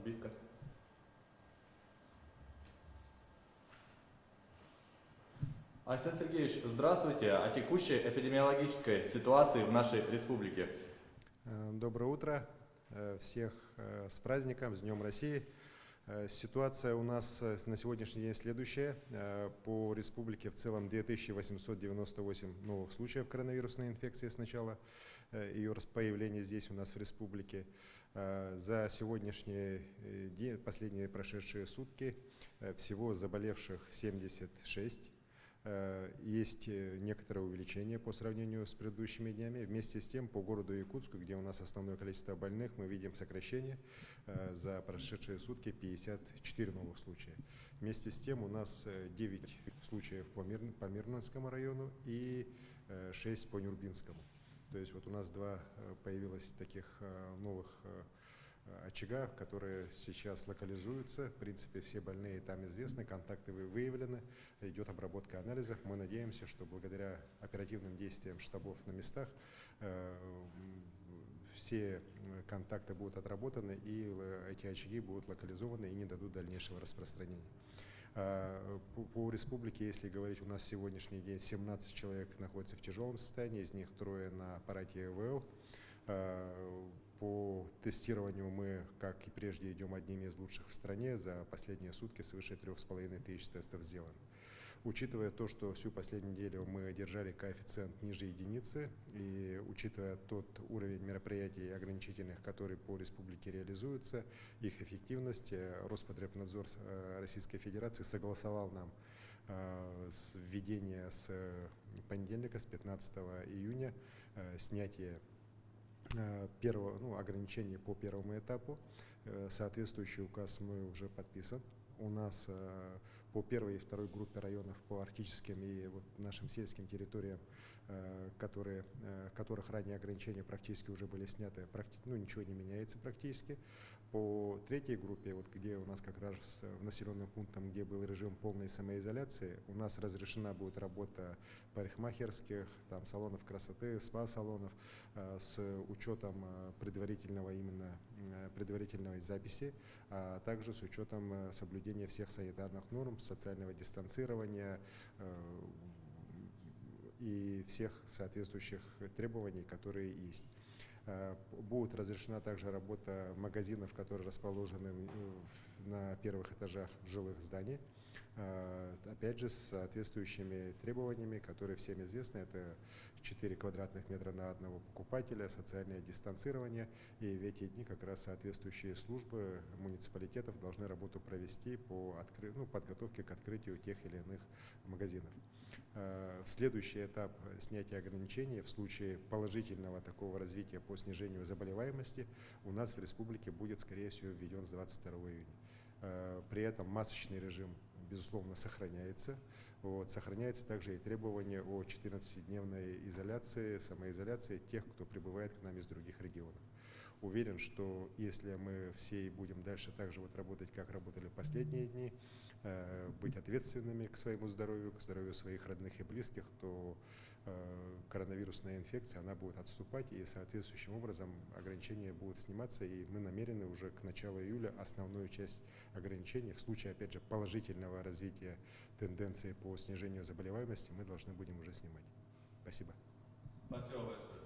отбивка. Александр Сергеевич, здравствуйте. О текущей эпидемиологической ситуации в нашей республике. Доброе утро. Всех с праздником, с Днем России. Ситуация у нас на сегодняшний день следующая. По республике в целом 2898 новых случаев коронавирусной инфекции с начала ее появления здесь у нас в республике. За сегодняшний день, последние прошедшие сутки, всего заболевших 76. Есть некоторое увеличение по сравнению с предыдущими днями. Вместе с тем, по городу Якутску, где у нас основное количество больных, мы видим сокращение. За прошедшие сутки 54 новых случая. Вместе с тем, у нас 9 случаев по Мирнинскому району и 6 по Нюрбинскому. То есть вот у нас появилось таких новых очага, которые сейчас локализуются. В принципе, все больные там известны, контакты выявлены, идет обработка анализов. Мы надеемся, что благодаря оперативным действиям штабов на местах все контакты будут отработаны и эти очаги будут локализованы и не дадут дальнейшего распространения. По республике, если говорить, у нас сегодняшний день 17 человек находятся в тяжелом состоянии, из них 3 на аппарате ЭВЛ. По тестированию мы, как и прежде, идем одними из лучших в стране. За последние сутки свыше 3500 тестов сделано. Учитывая то, что всю последнюю неделю мы держали коэффициент ниже единицы, и учитывая тот уровень мероприятий ограничительных, которые по республике реализуются, их эффективность, Роспотребнадзор Российской Федерации согласовал нам введение с понедельника, с 15 июня, снятие ограничений по первому этапу. Соответствующий указ мы уже подписан. У нас по первой и второй группе районов, по арктическим и нашим сельским территориям, которых ранее ограничения практически уже были сняты, ничего не меняется практически. По третьей группе, где у нас как раз в населенном пункте, где был режим полной самоизоляции, у нас разрешена будет работа парикмахерских, салонов красоты, спа-салонов с учетом предварительной записи, а также с учетом соблюдения всех санитарных норм, социального дистанцирования и всех соответствующих требований, которые есть. Будет разрешена также работа магазинов, которые расположены на первых этажах жилых зданий, опять же с соответствующими требованиями, которые всем известны. Это 4 квадратных метра на одного покупателя, социальное дистанцирование. И в эти дни как раз соответствующие службы муниципалитетов должны работу провести по подготовке к открытию тех или иных магазинов. Следующий этап снятия ограничений в случае положительного такого развития по снижению заболеваемости у нас в республике будет, скорее всего, введен с 22 июня. При этом масочный режим, безусловно, сохраняется. Сохраняется также и требование о 14-дневной изоляции, самоизоляции тех, кто прибывает к нам из других регионов. Уверен, что если мы все будем дальше так же работать, как работали в последние дни, быть ответственными к своему здоровью, к здоровью своих родных и близких, то коронавирусная инфекция, она будет отступать, и соответствующим образом ограничения будут сниматься, и мы намерены уже к началу июля основную часть ограничений, в случае, опять же, положительного развития тенденции по снижению заболеваемости, мы должны будем уже снимать. Спасибо. Спасибо большое.